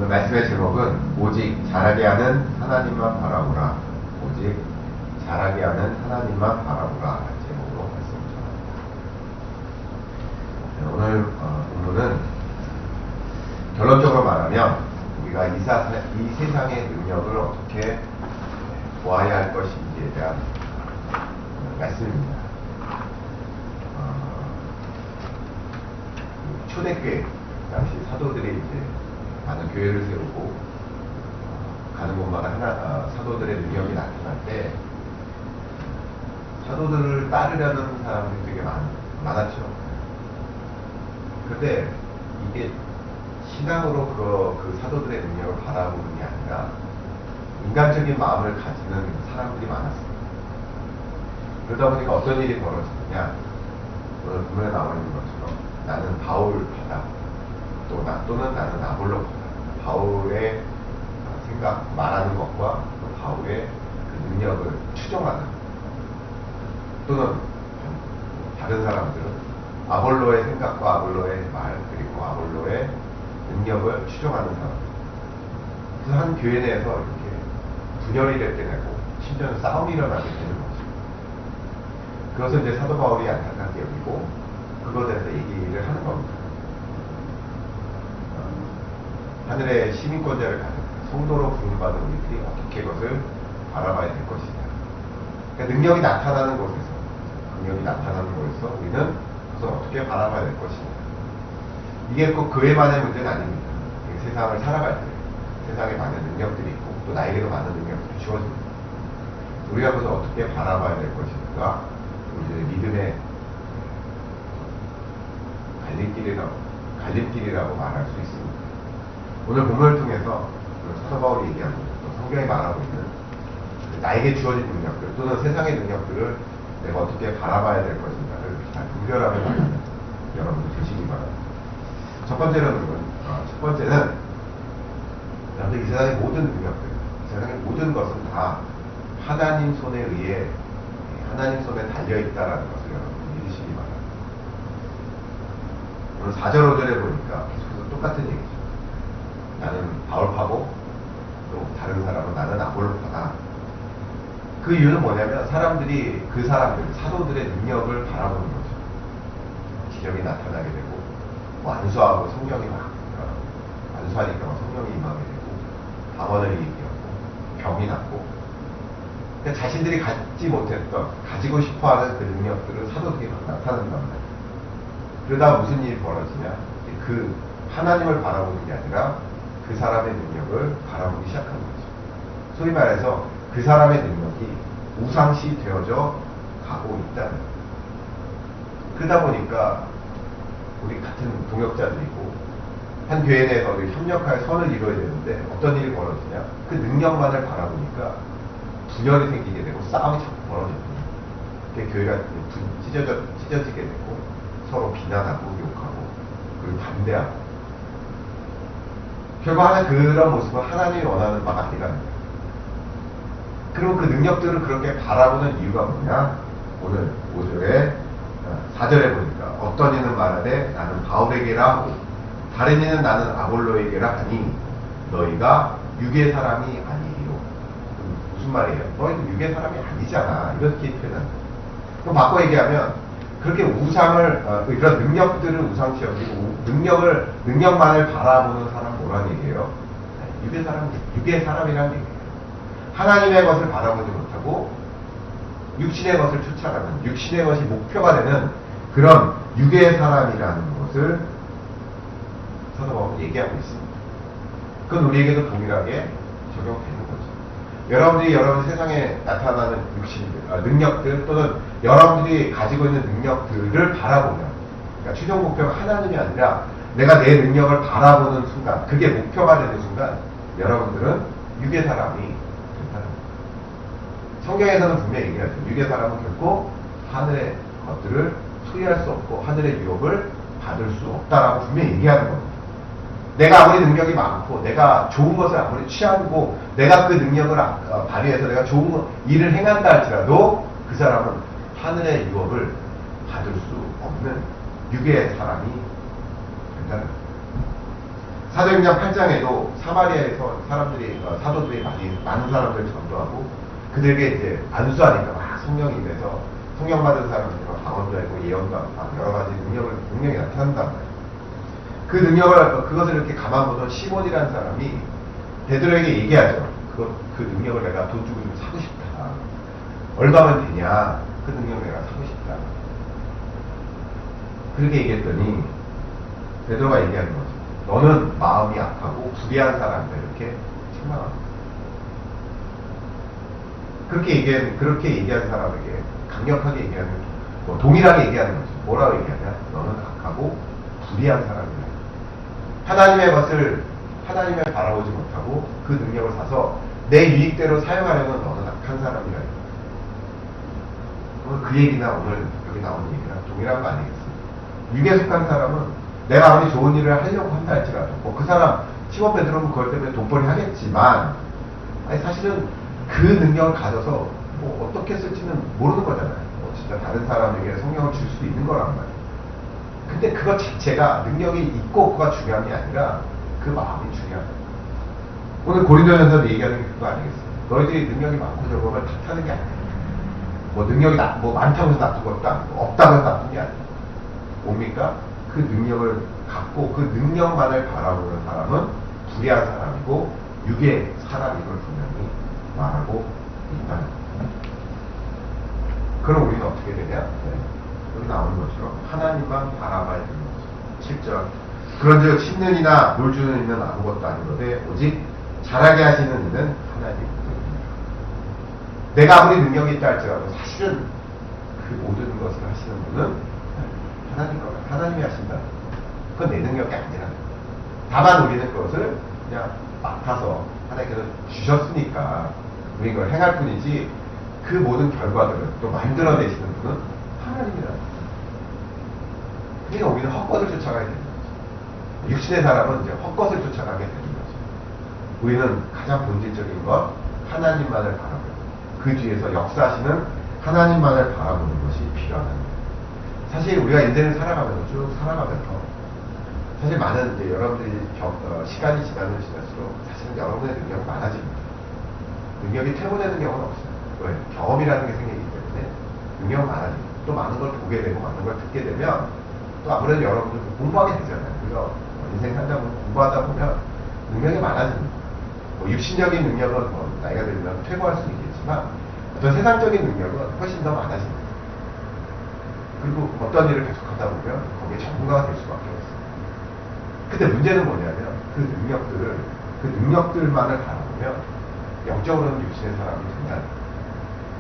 오늘 말씀의 제목은 오직 잘하게 하는 하나님만 바라보라. 오직 잘하게 하는 하나님만 바라보라 제목으로 말씀을 전합니다. 오늘 본문은 결론적으로 말하면 우리가 이 세상의 능력을 어떻게 보아야 할 것인지에 대한 말씀입니다. 초대교회 당시 사도들이 이제 많은 교회를 세우고 가는 곳마다 사도들의 능력이 나타날 때 사도들을 따르려는 사람들이 되게 많았죠. 그런데 이게 신앙으로 그 사도들의 능력을 바라보는 게 아니라 인간적인 마음을 가지는 사람들이 많았어요. 그러다 보니까 어떤 일이 벌어지느냐, 오늘 본문에 나와 있는 것처럼 나는 바울파다, 또는 나는 아볼로파다. 바울의 생각, 말하는 것과 또 바울의 그 능력을 추종하는, 또는 다른 사람들은 아볼로의 생각과 아볼로의 말, 그리고 아볼로의 능력을 추종하는 사람들. 그래서 한 교회 내에서 이렇게 분열이 될 때 되고 심지어는 싸움이 일어나게 되는 거죠. 그것을 이제 사도 바울이 안타깝게 여기고 그것에 대해서 얘기를 하는 겁니다. 하늘의 시민권자를 가진 성도로 부름받은 우리들이 어떻게 그것을 바라봐야 될 것이냐. 그러니까 능력이 나타나는 곳에서 우리는 그것을 어떻게 바라봐야 될 것이냐. 이게 꼭 교회만의 문제는 아닙니다. 세상을 살아갈 때 세상에 많은 능력들이 있고 또 나에게도 많은 능력들이 주어집니다. 우리가 그것을 어떻게 바라봐야 될 것인가, 우리들의 믿음의 갈림길이라고 말할 수 있습니다. 오늘 본문을 통해서 사도 바울이 얘기하고 또 성경이 말하고 있는 나에게 주어진 능력들 또는 세상의 능력들을 내가 어떻게 바라봐야 될 것인가를 잘 분별하며 나가는 여러분들 되시기 바랍니다. 첫 번째는 여러분들 이 세상의 모든 능력들, 이 세상의 모든 것은 다 하나님 손에 의해 하나님 손에 달려있다라는 것을 여러분 믿으시기 바랍니다. 오늘 4절 5절에 보니까 계속해서 똑같은 얘기죠. 나는 바울파고 또 다른 사람은 나는 아볼로파다. 그 이유는 뭐냐면 사람들이 그 사도들의 능력을 바라보는 거죠. 기적이 나타나게 되고 안수하고 성령이 안수하니까 성령이 임하게 되고 방언을 얘기하고 병이 낫고, 그러니까 자신들이 가지고 싶어하는 그 능력들을 사도들이 막 나타난단 말이에요. 그러다 무슨 일이 벌어지냐, 그 하나님을 바라보는 게 아니라 그 사람의 능력을 바라보기 시작하는 거죠. 소위 말해서 그 사람의 능력이 우상시 되어져 가고 있다는 거예요. 그러다 보니까 우리 같은 동역자들이고 한 교회 내에서 우리 협력하여 선을 이루어야 되는데 어떤 일이 벌어지냐, 그 능력만을 바라보니까 분열이 생기게 되고 싸움이 자꾸 벌어집니다. 그 교회가 찢어지게 되고 서로 비난하고 욕하고 그리고 반대하고, 결국 그런 모습은 하나님이 원하는 바가 아니라는 거예요. 그리고 그 능력들을 그렇게 바라보는 이유가 뭐냐, 오늘 5절에 4절에 보니까 어떤 이는 말하되 나는 바울에게라 하고 다른 이는 나는 아볼로에게라 하니 너희가 육의 사람이 아니리요. 무슨 말이에요? 너희도 육의 사람이 아니잖아, 이렇게 표현합니다. 그럼 바꿔 얘기하면 그렇게 그런 능력들을 우상시 여기고 능력만을 바라보는 사람 뭐라는 얘기예요? 육의 사람이라는 얘기예요. 하나님의 것을 바라보지 못하고 육신의 것을 쫓아가는, 육신의 것이 목표가 되는 그런 육의 사람이라는 것을 사도 바울은 얘기하고 있습니다. 그건 우리에게도 동일하게 적용되는 거죠. 여러분들 세상에 나타나는 능력들 또는 여러분들이 가지고 있는 능력들을 바라보면, 그러니까 최종 목표가 하나님이 아니라 내가 내 능력을 바라보는 순간, 그게 목표가 되는 순간 여러분들은 육의 사람이 된다는 거예요. 성경에서는 분명히 얘기하죠. 육의 사람은 결코 하늘의 것들을 소유할 수 없고 하늘의 유업을 받을 수 없다라고 분명히 얘기하는 겁니다. 내가 아무리 능력이 많고 내가 좋은 것을 아무리 취하고 내가 그 능력을 발휘해서 내가 좋은 일을 행한다 할지라도 그 사람은 하늘의 유업을 받을 수 없는 육의 사람이 된다는 거예요. 사도행전 8장에도 사마리아에서 사람들이 사도들이 많은 사람들을 전도하고 그들에게 이제 안수하니까 막 성령이 임해서 성령 받은 사람들이 막 방언도 하고 예언도 하고 막 여러 가지 능력이 나타난단 말이에요. 그 능력을 그것을 이렇게 가만 보던 시몬이라는 사람이 베드로에게 얘기하죠. 그 능력을 내가 돈 주고 좀 사고 싶다. 얼마면 되냐? 그 능력을 내가 사고 싶다. 그렇게 얘기했더니 베드로가 얘기하는 거죠. 너는 마음이 악하고 불의한 사람이다. 이렇게 책망합니다. 그렇게 얘기하는 사람에게 강력하게 얘기하는, 동일하게 얘기하는 거죠. 뭐라고 얘기하냐? 너는 악하고 불의한 사람이다. 하나님을 바라보지 못하고 그 능력을 사서 내 유익대로 사용하려면 너는 악한 사람이라. 그 얘기나 오늘 여기 나오는 얘기랑 동일한 거 아니겠어요? 육에 속한 사람은 내가 아무리 좋은 일을 하려고 한다 할지라도 그 사람 시몬 베드로는 그것 때문에 돈벌이 하겠지만 사실은 그 능력을 가져서 어떻게 쓸지는 모르는 거잖아요. 진짜 다른 사람에게 성령을 줄 수도 있는 거란 말이에요. 근데 그것 자체가 능력이 있고 없고가 중요한 게 아니라 그 마음이 중요하다. 오늘 고린도전에서 얘기하는 게 그거 아니겠어요? 너희들이 능력이 많고 적으면 탓하는 게 아니에요. 능력이 많다고 해서 나쁜 것도 아니고 없다고 해서 나쁜 게 아니에요. 뭡니까? 그 능력을 갖고 그 능력만을 바라보는 사람은 불의한 사람이고 육의 사람인 걸 분명히 말하고 있다는 겁니다. 그럼 우리는 어떻게 되냐? 여기 나오는 것처럼 하나님만 바라봐야 되는 거죠. 7절. 그런즉 심는 이나 물 주는 이는 아무것도 아니거든 오직 잘하게 하시는 이는 하나님뿐입니다. 내가 아무리 능력이 있다 할지라도 사실은 그 모든 것을 하시는 분은 하나님 거다. 하나님이 하신다. 그건 내 능력이 아니라. 다만 우리는 그것을 그냥 맡아서 하나님께서 주셨으니까 우리 이걸 행할 뿐이지 그 모든 결과들을 또 만들어내시는 분은 하나님이라는 거죠. 그러니까 우리는 헛것을 쫓아가야 되는 거죠. 육신의 사람은 이제 헛것을 쫓아가게 되는 거죠. 우리는 가장 본질적인 것 하나님만을 바라보고 그 뒤에서 역사하시는 하나님만을 바라보는 것이 필요하다. 사실 우리가 인생을 살아가면서 쭉 살아가면서 사실 많은 이제 여러분들이 시간이 지나면 지날수록 사실은 여러분의 능력이 많아집니다. 능력이 퇴보되는 경우는 없어요. 왜? 경험이라는 게 생기기 때문에 능력은 많아집니다. 또 많은 걸 보게 되고 많은 걸 듣게 되면 또 아무래도 여러분들 공부하게 되잖아요. 그래서 인생 살다 보면 공부하다 보면 능력이 많아집니다. 육신적인 능력은 나이가 들면 퇴보할 수 있겠지만 어떤 세상적인 능력은 훨씬 더 많아집니다. 그리고 어떤 일을 계속하다 보면 거기에 전문가가 될 수밖에 없어요. 근데 문제는 뭐냐면 그 능력들만을 바라보면 영적으로는 육신의 사람이 된다.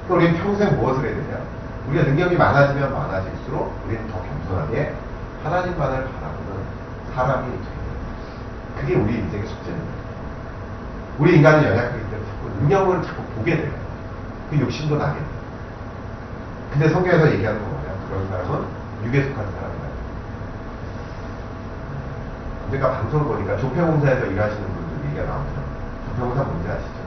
그러니까 우리는 평생 무엇을 해야 되냐? 우리가 능력이 많아지면 많아질수록 우리는 더 겸손하게 하나님만을 바라보는 사람이 되는 거예요. 그게 우리 인생의 숙제입니다. 우리 인간은 연약하기 때문에 자꾸 능력을 자꾸 보게 돼요. 그 욕심도 나게 돼요. 근데 성경에서 얘기하는 건 뭐냐? 그런 사람은 육에 속한 사람이다. 우리가 방송을 보니까 조폐공사에서 일하시는 분들 얘기가 나오더라고요. 조폐공사 뭔지 아시죠?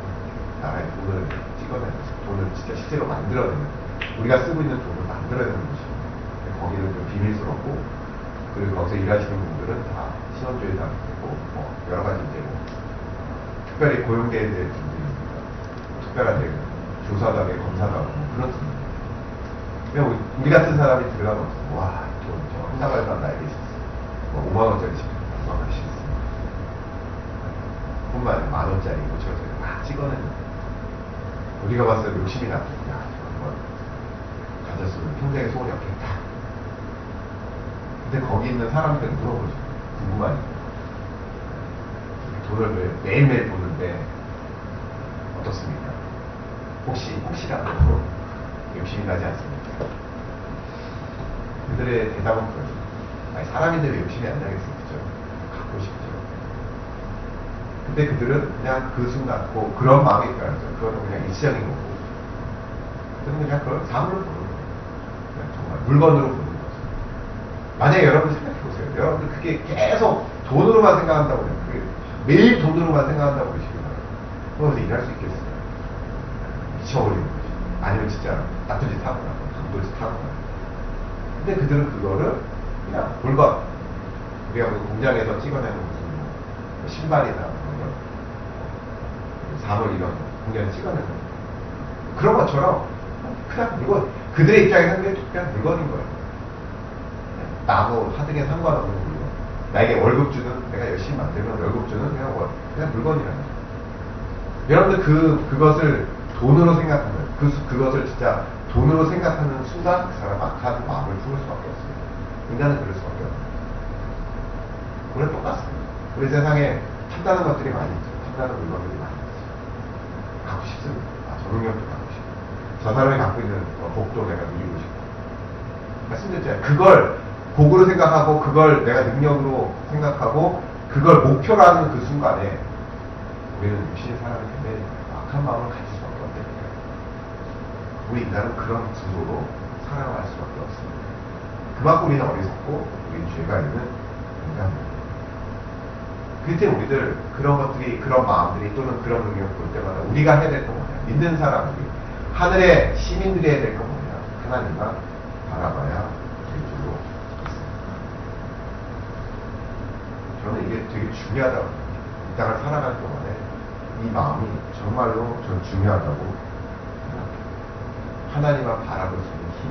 나라에 돈을 찍어내는, 돈을 진짜 실제로 만들어내는, 우리가 쓰고 있는 돈을 만들어내는 곳이에요. 거기는 좀 비밀스럽고, 그리고 거기서 일하시는 분들은 다 신원주의자이고, 여러 가지 이제 특별히 고용되어 있는 분들입니다. 특별한 데 조사도 하고 검사도 하고 그런 분들. 그냥 우리 같은 사람이 들어가면 와, 돈 한 달만 나에게 있었어. 5만원짜리 집에 5만원씩 있습니다. 뿐만 만원짜리 5천원짜리 막 찍어내는. 우리가 봤을 때 욕심이 나서 야, 저거 가졌으면 평생의 소원이 없겠다. 근데 거기 있는 사람들은 물어보죠. 궁금하니까. 돈을 매일매일 보는데 어떻습니까? 혹시라도 욕심이 나지 않습니까? 그들의 대답은 그렇죠. 아니, 사람인데 왜 욕심이 안 나겠어요? 그죠? 갖고 싶죠. 근데 그들은 그냥 그 순간, 그런 마음이 있다는 거죠. 그거는 그냥 일시적인 거고. 그들은 그냥 그걸 사물로 보는 거예요. 그냥 정말 물건으로 보는 거죠. 만약에 여러분 생각해보세요. 여러분들 그게 계속 돈으로만 생각한다고 해요. 그게 매일 돈으로만 생각한다고 그러시기 바랍니다. 그러면서 일할 수 있겠어요? 미쳐버리는 거죠. 아니면 진짜 나쁜 짓 하거나, 강도 짓 하거나. 근데 그들은 그거를 그냥 물건, 우리가 공장에서 찍어내는 무슨 신발이나 사물 이런 공연을 찍어내는 그런 것처럼 그냥 물건, 그들의 입장에서는 그냥 물건인 거예요. 나무 하등에 상관없는 물건. 나에게 월급 주는, 내가 열심히 만들면 월급 주는 그냥 물건이라는 거예요. 여러분들 그것을 돈으로 생각하는, 그것을 진짜 돈으로 생각하는 순간 그 사람 악한 마음을 품을 수밖에 없어요. 인간은 그럴 수밖에 없어요. 우리는 똑같습니다. 우리 세상에 탐나는 것들이 많이 있죠. 탐나는 물건들이 많이 있죠. 갖고 싶습니다. 저 능력도 갖고 싶고. 저 사람이 갖고 있는 복도 내가 누리고 싶고. 말씀드렸잖아요. 그걸 복으로 생각하고, 그걸 내가 능력으로 생각하고, 그걸 목표로 하는 그 순간에 우리는 육신의 사람이 되면 악한 마음을 가질 수밖에 없는 거예요. 우리 인간은 그런 구조로 살아갈 수밖에 없습니다. 그만큼 우리는 어리석고, 우리는 죄가 있는 인간입니다. 그때 우리들 그런 것들이, 그런 마음들이 또는 그런 능력을 볼 때마다 우리가 해야 될 건 뭐냐? 믿는 사람들이, 하늘의 시민들이 해야 될 건 뭐냐? 하나님만 바라봐야 될 줄로 믿습니다. 저는 이게 되게 중요하다고, 이 땅을 살아가는 동안에 이 마음이 정말로 저는 중요하다고 생각해요. 하나님만 바라볼 수 있는 힘,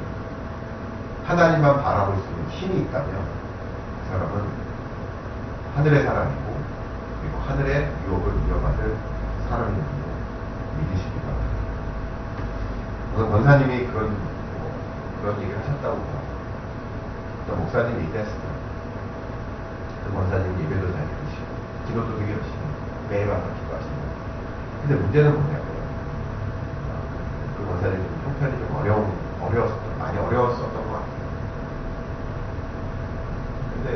하나님만 바라볼 수 있는 힘이 있다면 그 사람은 하늘의 사람이고, 그리고 하늘의 유업을 이어받을 사람인 줄 믿으시기 바랍니다. 오늘 권사님이 그런 얘기를 하셨다고 봐요. 어떤 목사님이 얘기했습니다. 그 권사님이 예배도 잘 드리시고, 기도도 되게 열심히 매일 와서 기도하십니다. 근데 문제는 뭐냐고요. 그 권사님이 형편이 좀 많이 어려웠었던 것 같아요. 근데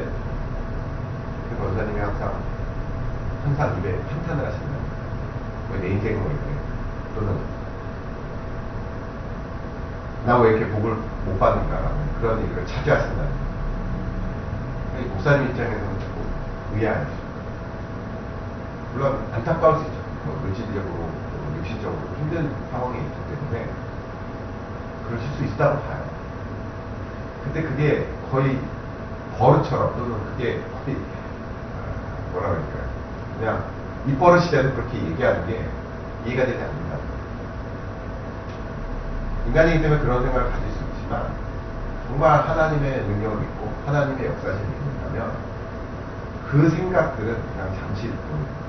그 권사님이 항상 입에 한탄을 하신다. 내 인생은 뭐 이렇게, 또는 나 왜 이렇게 복을 못 받는가라는 그런 얘기를 자주 하신다. 목사님 입장에서는 자꾸 의아하죠. 물론 안타까울 수 있죠. 물질적으로, 육신적으로 힘든 상황이 있기 때문에 그러실 수 있다고 봐요. 근데 그게 거의 버릇처럼, 또는 그게 거의 뭐라 그럴까요? 그냥 입버릇이라도 그렇게 얘기하는 게 이해가 되지 않는다. 인간이기 때문에 그런 생각을 가질 수 있지만, 정말 하나님의 능력을 믿고 하나님의 역사를 믿는다면 그 생각들은 그냥 잠시 뿐입니다.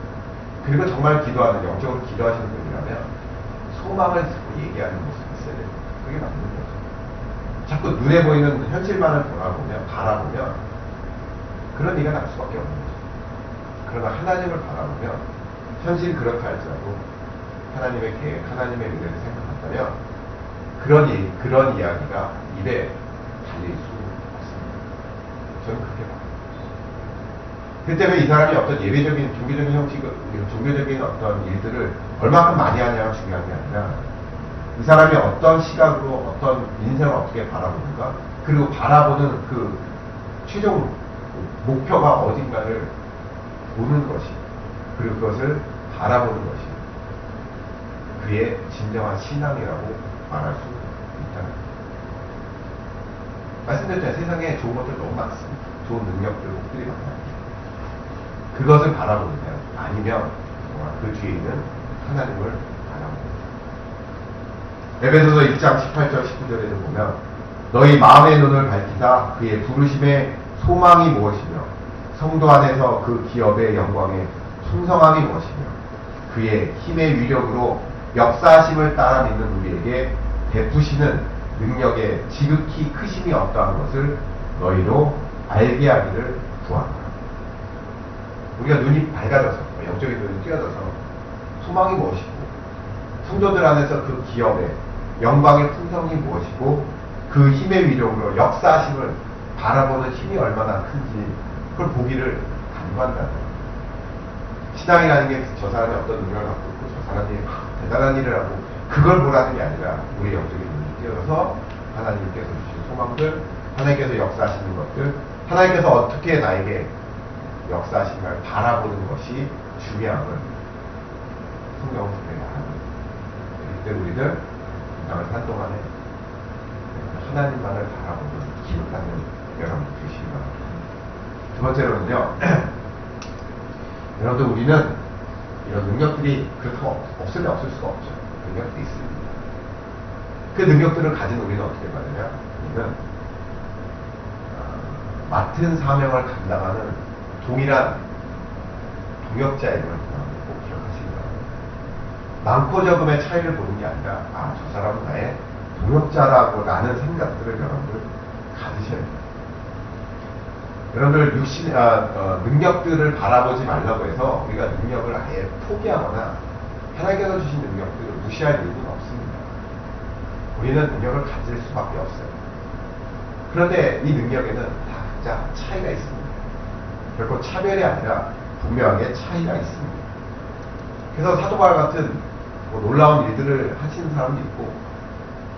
그리고 정말 기도하는, 영적으로 기도하시는 분이라면 소망을 자꾸 얘기하는 모습이 있어야 돼요. 그게 맞는 거죠. 자꾸 눈에 보이는 현실만을 바라보면 그런 얘기가 날 수밖에 없는 거죠. 그러나 하나님을 바라보면 현실이 그렇다 할지라도 하나님의 계획, 하나님의 은혜를 생각한다면 그런 이야기가 입에 달릴 수 없습니다. 저는 그렇게 봐요. 그 때문에 이 사람이 어떤 예배적인, 종교적인 형식, 종교적인 어떤 일들을 얼마큼 많이 하냐가 중요한 게 아니라, 이 사람이 어떤 시각으로 어떤 인생을 어떻게 바라보는가, 그리고 바라보는 그 최종 목표가 어딘가를 보는 것이, 그리고 그것을 바라보는 것이 그의 진정한 신앙이라고 말할 수 있다는 거예요. 말씀드렸잖아요. 세상에 좋은 것들 너무 많습니다. 좋은 능력들, 복들이 많아요. 그것을 바라보느냐, 아니면 그 뒤에 있는 하나님을 바라보느냐. 에베소서 1장 18절 19절에도 보면, 너희 마음의 눈을 밝히사 그의 부르심의 소망이 무엇이며 성도 안에서 그 기업의 영광의 충성함이 무엇이며 그의 힘의 위력으로 역사하심을 따라 믿는 우리에게 베푸시는 능력의 지극히 크심이 어떠한 것을 너희로 알게 하기를 구한다. 우리가 눈이 밝아져서, 영적인 눈이 띄어져서 소망이 무엇이고, 성도들 안에서 그 기업의 영광의 풍성이 무엇이고, 그 힘의 위력으로 역사하심을 바라보는 힘이 얼마나 큰지 그걸 보기를 간구한다는 거예요. 신앙이라는 게 저 사람이 어떤 능력을 갖고 있고 저 사람이 대단한 일을 하고 그걸 보라는 게 아니라 우리 영적인 눈이 띄어서 하나님께서 주신 소망들, 하나님께서 역사하시는 것들, 하나님께서 어떻게 나에게 역사하신가를 바라보는 것이 중요함을 성경은 분명히 말합니다. 그때 우리들 땅을 산 동안에 하나님만을 바라보는 힘을 갖는 여러분 되시기 바랍니다. 두 번째로는요, 여러분들 우리는 이런 능력들이 그렇다고 없을 수가 없죠. 능력들이 있습니다. 그 능력들을 가진 우리는 어떻게 말하냐? 우리는 맡은 사명을 감당하는 동일한 동역자임을 꼭 기억하시기 바랍니다. 많고 적음의 차이를 보는 게 아니라 저 사람은 나의 동역자라고 라는 생각들을 여러분들 가지셔야 돼요. 여러분들 능력들을 바라보지 말라고 해서 우리가 능력을 아예 포기하거나 하나님께서 주신 능력들을 무시할 이유는 없습니다. 우리는 능력을 가질 수밖에 없어요. 그런데 이 능력에는 다 각자 차이가 있습니다. 결코 차별이 아니라 분명하게 차이가 있습니다. 그래서 사도 바울 같은 놀라운 일들을 하시는 사람도 있고,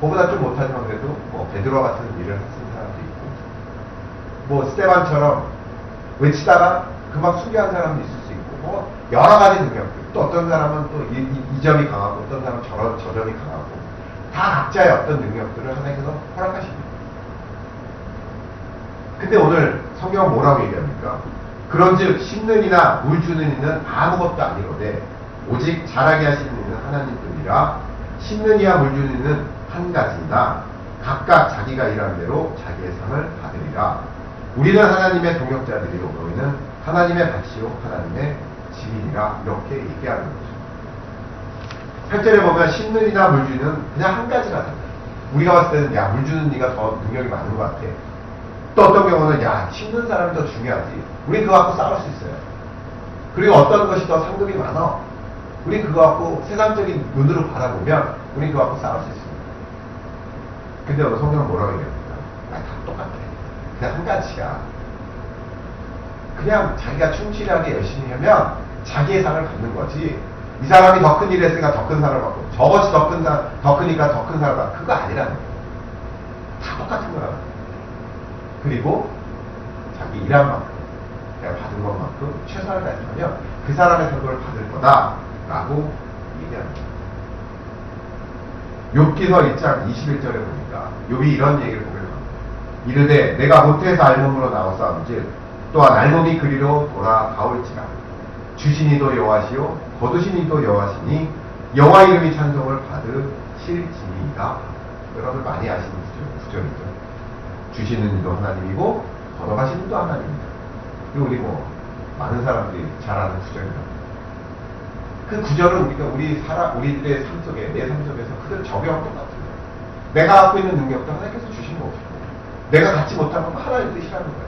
그보다 좀 못하지만 그래도 베드로 같은 일을 하시는 사람도 있고, 스테반처럼 외치다가 금방 순교한 사람도 있을 수 있고, 여러 가지 능력들. 또 어떤 사람은 또 이 점이 강하고, 어떤 사람은 저 점이 강하고, 다 각자의 어떤 능력들을 하나님께서 허락하십니다. 근데 오늘 성경은 뭐라고 얘기합니까? 그런즉 심는 이나 물 주는 이는 아무것도 아니로되 오직 자라게 하시는 이는 하나님뿐이라. 심는 이와 물 주는 이는 한 가지이나 각각 자기가 일한 대로 자기의 상을 받으리라. 우리는 하나님의 동역자들이요 너희는 하나님의 밭이요 하나님의 집이니라. 이렇게 얘기하는 거죠. 8절에 보면 심는 이나 물 주는 그냥 한 가지라는 거예요. 우리가 봤을 때는 물 주는 이가 더 능력이 많은 것 같아. 또 어떤 경우는 심는 사람이 더 중요하지. 우리 그거 갖고 싸울 수 있어요. 그리고 어떤 것이 더 상급이 많아. 우리 그거 갖고 세상적인 눈으로 바라보면 우리 그거 갖고 싸울 수 있습니다. 근데 오늘 성경은 뭐라고 얘기합니까? 다 똑같아. 그냥 한 가지야. 그냥 자기가 충실하게 열심히 하면 자기의 상을 받는 거지. 이 사람이 더 큰 일을 했으니까 더 큰 상을 받고, 저것이 더 크니까 더 큰 상을 받고, 그거 아니라는 거예요. 다 똑같은 거라는 거예요. 그리고 자기 일한 만큼, 내가 받은 것만큼 최선을 다했으면 그 사람의 상급을 받을 거다라고 얘기합니다. 욥기서 1장 21절에 보니까 욥이 이런 얘기를 고백합니다. 이르되 내가 모태에서 알몸으로 나왔사온즉 또한 알몸이 그리로 돌아가올지라. 주신이도 여호와시요 거두신이도 여호와시니 여호와 이름이 찬송을 받으실지니이다. 여러분 많이 아시는 구절이죠. 주시는 이도 하나님이고 걷어가시는 이도 하나님입니다. 이거 우리 많은 사람들이 잘 아는 구절입니다. 그 구절은 우리들의 삶 속에, 내 삶 속에서 그대로 적용하고 똑같은 거예요. 내가 갖고 있는 능력도 하나님께서 주신 거고, 내가 갖지 못한 건 하나님의 뜻이라는 거예요.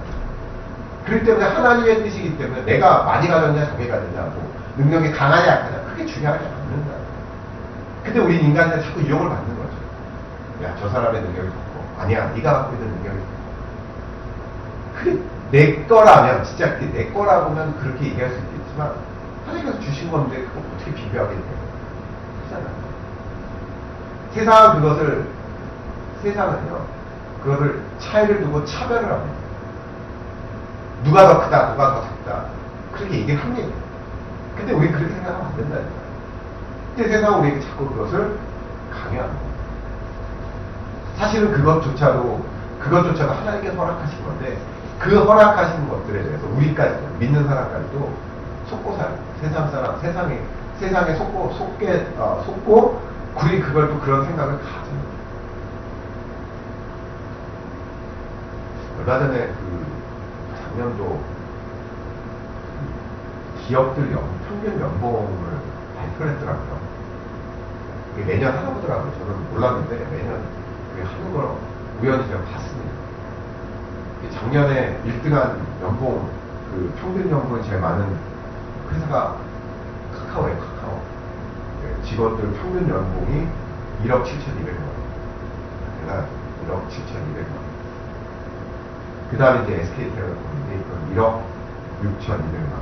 그렇기 때문에 하나님의 뜻이기 때문에 내가 많이 가졌냐 적게 가졌냐고, 능력이 강하냐 약하냐 그게 중요하지 않는다. 근데 우리 인간은 자꾸 유혹을 받는 거죠. 저 사람의 능력이 좋고, 아니야 네가 갖고 있는 능력이 좋고, 그게 내 거라면, 진짜 그게 내 거라고는 그렇게 얘기할 수 있겠지만 하나님께서 주신 건데 그거 어떻게 비교하겠냐고 그러잖아요. 세상은요 그거를 차이를 두고 차별을 합니다. 누가 더 크다, 누가 더 작다, 그렇게 얘기를 합니다. 근데 우리 그렇게 생각하면 안 된다니까. 근데 세상은 우리에게 자꾸 그것을 강요합니다. 사실은 그것조차도 하나님께서 허락하신 건데, 그 허락하신 것들에 대해서 우리까지도, 믿는 사람까지도 속고 살아요. 세상에 속고 우리 그걸 또 그런 생각을 가집니다. 얼마 전에 작년도 기업들 평균 연봉을 발표를 했더라고요. 매년 하나 보더라고요. 저는 몰랐는데 매년 하는 걸 우연히 제가 봤습니다. 작년에 1등한 연봉, 평균 연봉이 제일 많은 회사가 카카오예요, 카카오. 직원들 평균 연봉이 1억 7,200만 원. 제가 1억 7,200만 원. 그 다음에 이제 SK텔레콤인데, 1억 6,200만 원.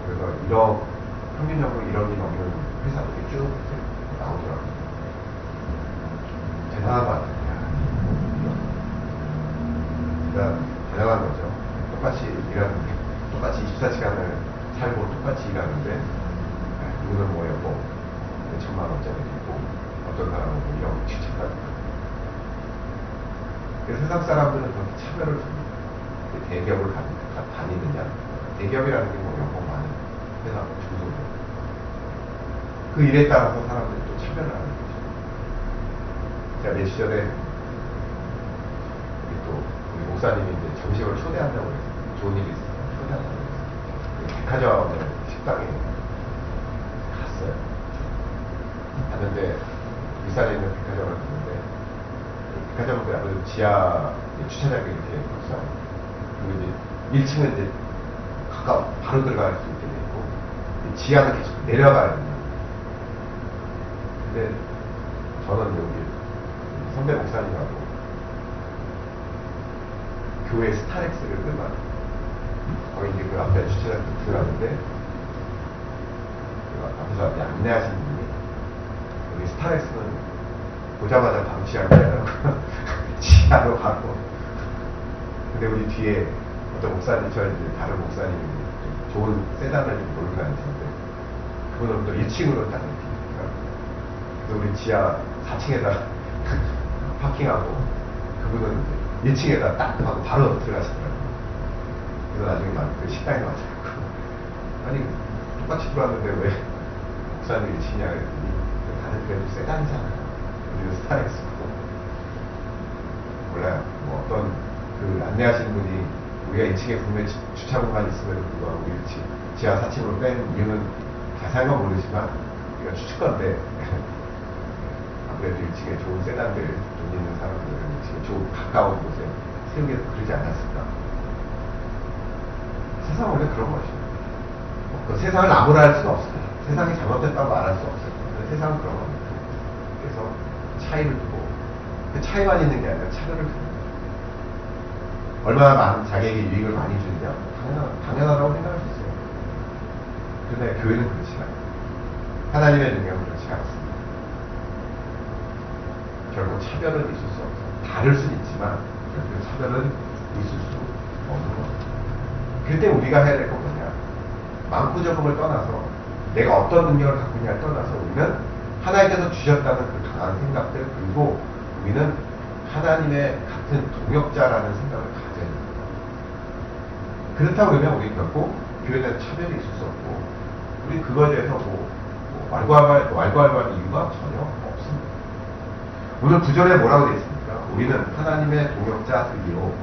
그래서 1억, 평균 연봉 1억이 넘는 회사들이 쭉 나오더라고요. 대단한 것 같아요. 그러니까 대단한 거죠. 똑같이 24시간을 살고 똑같이 일하는데, 누구는 연봉 1,000만 원짜리 있고, 어떤 사람은 1억 7천까지. 세상 사람들은 그렇게 차별을 줍니다. 대기업을 다니느냐, 대기업이라는 게 뭐 연봉 많은 회사 중소기업. 그 일에 따라서 사람들이 또 차별을 하는 거죠. 제가 내 시절에 우리 목사님이 이제 점심을 초대한다고 했어요. 좋은 일이 있어요. 초대한다고 했어요. 백화점 식당에 갔어요. 갔는데 부산에 있는 백화점을 갔는데 백화점은 그 아무래도 지하 주차장이 이렇게 있어요. 그리고 이제 1층은 이제 가까워 바로 들어갈 수 있게 돼 있고 지하는 계속 내려가야 됩니다. 근데 저는 여기 선배 목사님하고 교회 스타렉스를 끌고 거기 이제 그 앞에 주차장 들어갔는데 그 앞에서 안내하신 분이 여기 스타렉스는 보자마자 바로 지하로 내려가고 지하로 가고 근데 우리 뒤에 어떤 목사님 저 이제 다른 목사님이 좋은 세단을 몰고 다니는데 그분은 또 1층으로 딱 이렇게 그래서 우리 지하 4층에다 파킹하고 그분은 이제 1층에다 딱 하고 바로 들어가시더라고요. 그래서 나중에 막 그 식당에 와서고 아니 똑같이 들어왔는데 왜 목사님 1층이냐 그랬더니 다들 그래도 세단이잖아. 우리는 스타렉스고 몰라요. 뭐 어떤 그 안내하시는 분이 우리가 2층에 분명히 주차구만 있음에도 불구하고 우리 지하 4층으로 뺀 이유는 자세한 건 모르지만 우리가 추측건데 아무래도 1층에 좋은 세단들 돈 있는 사람들은 1층에 좋은 가까운 곳에 세우게 그러지 않았을까. 세상은 원래 그런 것이죠. 그 세상을 나무라 할 수는 없습니다. 세상이 잘못됐다고 말할 수 없어요. 세상은 그런 겁니다. 그래서 차이를 두고 그 차이만 있는 게 아니라 차별을 두고 얼마나 많은 자기에게 유익을 많이 주느냐 당연하다고 생각할 수 있어요. 그런데 교회는 그렇지 않아요. 하나님의 능력은 그렇지 않습니다. 결국 차별은 있을 수 없어요. 다를 수는 있지만 결국 차별은 있을 수 없는 겁니다. 그때 우리가 해야 될 건 뭐냐 많고 적음을 떠나서 내가 어떤 능력을 갖고 있냐를 떠나서 우리는 하나님께서 주셨다는 그 강한 생각들 그리고 우리는 하나님의 같은 동역자라는 생각을 가져야 됩니다. 그렇다고 그러면 우리 결코 교회에 대한 차별이 있을 수 없고 우리 그거에 대해서 왈가왈부할 이유가 전혀 없습니다. 오늘 구절에 뭐라고 되어 있습니까? 우리는 하나님의 동역자 들기로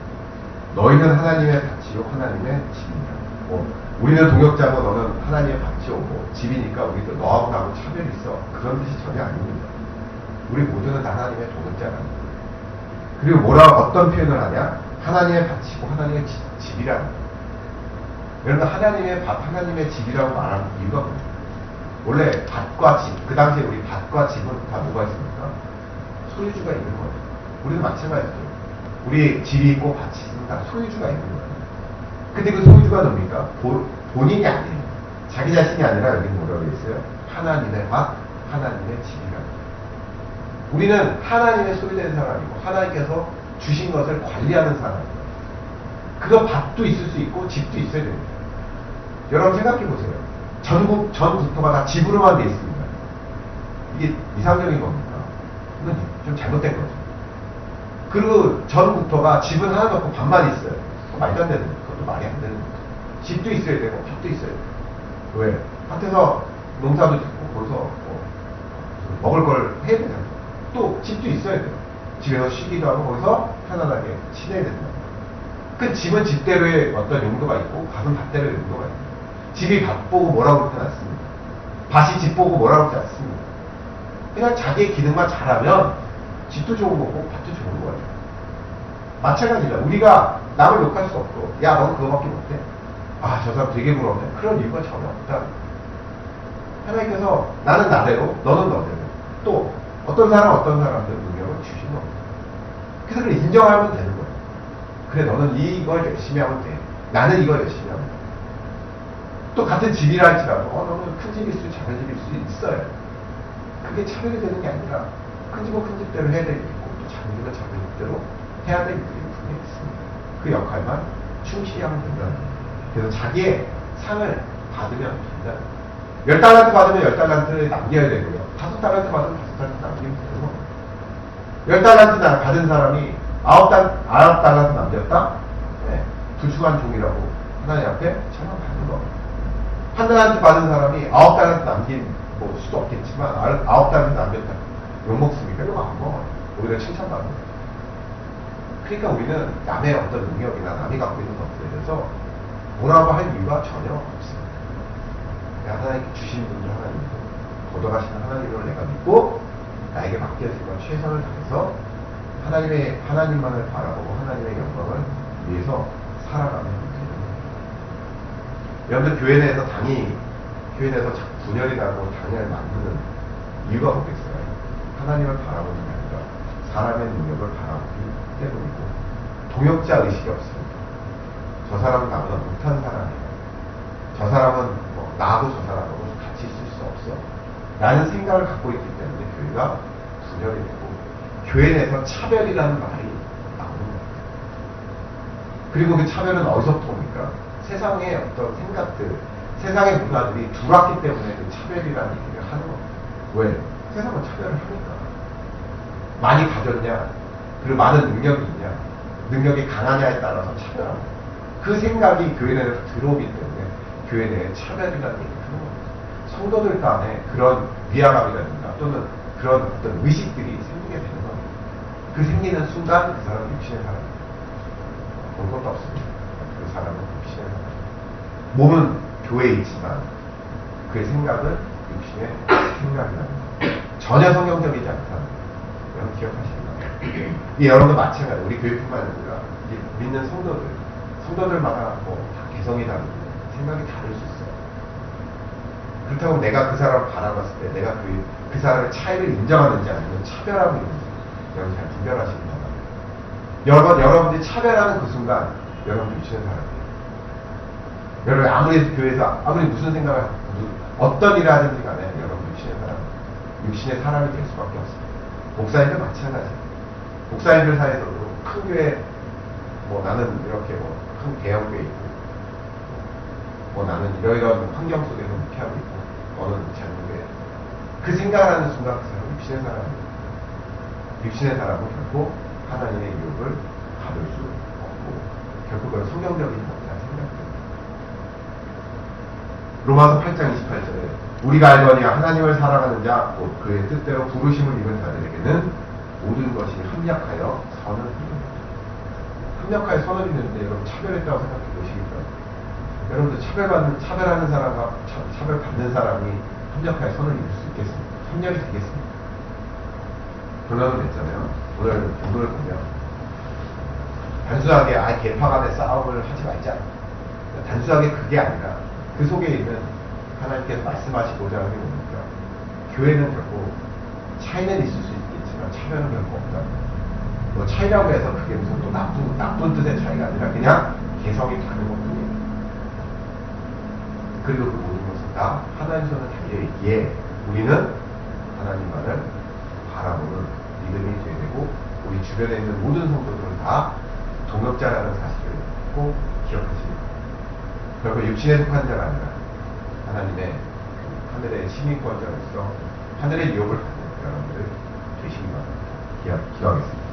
너희는 하나님의 밭이요 하나님의 집이냐. 우리는 동역자고 너는 하나님의 밭이오고 집이니까 우리도 너하고 나하고 차별이 있어. 그런 뜻이 전혀 아닙니다. 우리 모두는 다 하나님의 동역자라는 거예요. 그리고 어떤 표현을 하냐? 하나님의 밭이고 하나님의 집이라는 거예요. 그러니까 하나님의 밭, 하나님의 집이라고 말하는 이유가 뭐예요? 원래 밭과 집, 그 당시에 우리 밭과 집은 다 뭐가 있습니까? 소유주가 있는 거예요. 우리도 마찬가지죠. 우리 집이 있고 밭이 있으면 다 소유주가 있는 거예요. 근데 그 소유주가 뭡니까? 본인이 아니에요. 자기 자신이 아니라 여기 뭐라고 있어요? 하나님의 밭, 하나님의 집이라고. 우리는 하나님의 소유된 사람이고 하나님께서 주신 것을 관리하는 사람이에요. 그 밭도 있을 수 있고 집도 있어야 됩니다. 여러분 생각해 보세요. 전 국토가 다 집으로만 돼 있습니다. 이게 이상적인 겁니까? 이건 좀 잘못된 거죠. 그리고 전 국토가 집은 하나도 없고 밭만 있어요. 말도 안 되는 거죠. 그것도 말이 안 되는 거죠. 집도 있어야 되고 밭도 있어야 돼요. 왜? 밭에서 농사도 짓고 거기서 먹을 걸 해야 되잖아요. 또 집도 있어야 돼요. 집에서 쉬기도 하고 거기서 편안하게 지내야 된다. 그 집은 집대로의 어떤 용도가 있고 밭은 밭대로의 용도가 있고 집이 밭 보고 뭐라고 그러지 않습니다. 밭이 집 보고 뭐라고 그러지 않습니다. 그냥 자기의 기능만 잘하면 집도 좋은 거고 밭도 좋은 거예요. 마찬가지다. 우리가 남을 욕할 수 없고 야 넌 그거밖에 못해? 아 저 사람 되게 부럽네. 그런 이유가 전혀 없다. 하나님께서 나는 나대로 너는 너대로 또 어떤 사람들 능력을 주신 겁니다. 그래서 그걸 인정하면 되는 거예요. 그래 너는 이걸 열심히 하면 돼. 나는 이걸 열심히 하면 돼. 또 같은 집이라 할지라도 너는 큰 집일 수 작은 집일 수 있어요. 그게 차별이 되는 게 아니라 큰 집은 큰 집대로 해야 되고 또 작은 집은 작은 집대로 해야 될 일들이 분명히 있습니다. 그 역할만 충실히 하면 된다. 그래서 자기의 상을 받으면 된다. 10달란트 받으면 10달란트를 남겨야 되고요. 5달란트 받으면 5달란트 남기면 되는 겁니다. 10달란트 받은 사람이 9달란트 남겼다? 네, 불충한 종이라고 하나님 앞에 찬양받는 거. 하나님한테 받은 사람이 9달한테 남긴 뭐 수도 없겠지만 9달한테 남겼다. 욕먹습니까? 이거 안 먹어요. 오히려 칭찬받는 거예요. 그러니까 우리는 남의 어떤 능력이나 남이 갖고 있는 것들에 대해서 뭐라고 할 이유가 전혀 없습니다. 하나님께 주신 분들 하나님이고 거둬가시는 하나님을 내가 믿고 나에게 맡겨진 건 최선을 다해서 하나님만을 바라보고 하나님의 영광을 위해서 살아가는 분들입니다. 여러분들 교회 내에서 교회 내에서 분열이 나고 당연히 만드는 이유가 뭐겠어요? 하나님을 바라보는 게 아니라 사람의 능력을 바라보기 때문이고 동역자 의식이 없습니다. 저 사람은 나보다 못한 사람이에요. 저 사람은 뭐 나하고 저 사람하고 같이 있을 수 없어. 라는 생각을 갖고 있기 때문에 교회가 분열이 되고 교회 내에서 차별이라는 말이 나오는 겁니다. 그리고 그 차별은 어디서부터 옵니까? 세상의 어떤 생각들, 세상의 문화들이 들어왔기 때문에 그 차별이라는 얘기를 하는 겁니다. 왜? 세상은 차별을 하니까. 많이 가졌냐? 그리고 많은 능력이 있냐? 능력이 강하냐에 따라서 차별합니다. 그 생각이 교회 내에 들어오기 때문에 교회 내에 차별이라는 얘기를 하는 겁니다. 성도들 간에 그런 위화감이라든가 또는 그런 어떤 의식들이 생기게 되는 겁니다. 그 생기는 순간 그 사람은 육신의 사람입니다. 볼 것도 없습니다. 그 사람은 육신의 사람입니다. 몸은 교회에 있지만 그의 생각은 육신의 생각이라는 겁니다. 전혀 성경적이지 않다. 여러분 기억하시기 바랍니다. 여러분도 마찬가지로 우리 교회뿐만 아니라 믿는 성도들마다 뭐 다 개성이 다르고 생각이 다를 수 있어요. 그렇다고 내가 그 사람을 바라봤을 때 내가 그 사람의 차이를 인정하는지 아니면 차별하고 있는지 여러분 잘 분별하시기 바랍니다. 여러분들이 차별하는 그 순간 여러분들 육신의 사람이에요. 여러분 아무리 교회에서 아무리 무슨 생각을 어떤 일을 하든지 간에 여러분 육신의 사람이 될 수밖에 없습니다. 목사님들 마찬가지예요. 목사님들 사이에서도 큰 교회 뭐 나는 이렇게 뭐 큰 대형 교회 있고 뭐 나는 이러이러한 환경 속에서 목회하고 있고 너는 작은 교회 그 생각을 하는 순간 그 사람은 육신의 사람입니다. 육신의 사람은 결코 하나님의 유혹을 받을 수 없고 결코 그건 성경적인 것이라는 생각입니다. 로마서 8장 28절에 우리가 알거니와 하나님을 사랑하는 자 곧 그의 뜻대로 부르심을 입은 자들에게는 모든 것이 합력하여 선을 이룹니다. 합력하여 선을 이루는데 여러분 차별했다고 생각해 보시기 바랍니다. 여러분들 차별하는 사람과 차별받는 사람이 합력하여 선을 이룰 수 있겠습니까? 협력이 되겠습니까? 결론을 냈잖아요. 오늘 본문을 보면 단순하게 계파 간의 싸움을 하지 말자. 단순하게 그게 아니라 그 속에 있는 하나님께서 말씀하시고자 하는 게 뭡니까? 교회는 결코 차이는 있을 수 있겠지만 차별은 결코 없다. 뭐 차이라고 해서 그게 무슨 또 나쁜 뜻의 차이가 아니라 그냥 개성이 다른 것뿐이에요. 그리고 그 모든 것은 다 하나님 손에 달려있기에 우리는 하나님만을 바라보는 믿음이 되어야 되고 우리 주변에 있는 모든 성도들은 다 동역자라는 사실을 꼭 기억하십니다. 결코 육신에 속한 자가 아니라 하나님의 하늘의 시민권자로서 하늘의 유혹을 받는 여러분들 되시기 바랍니다. 기도하겠습니다.